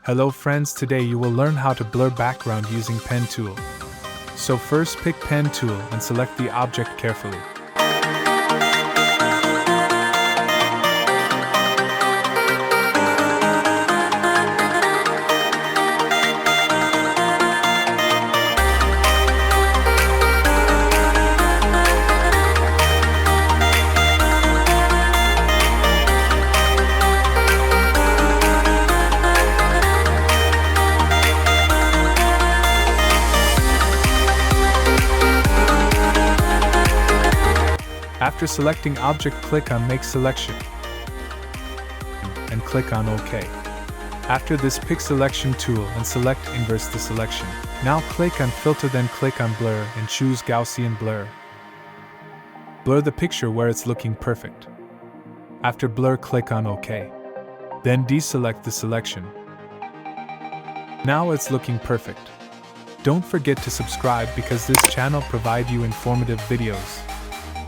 Hello friends, today you will learn how to blur background using pen tool. So first pick pen tool and select the object carefully. After selecting object, click on Make Selection and click on OK. After this, pick Selection tool and select Inverse the selection. Now click on Filter, then click on Blur and choose Gaussian Blur. Blur the picture where it's looking perfect. After blur, click on OK. Then deselect the selection. Now it's looking perfect. Don't forget to subscribe because this channel provides you informative videos.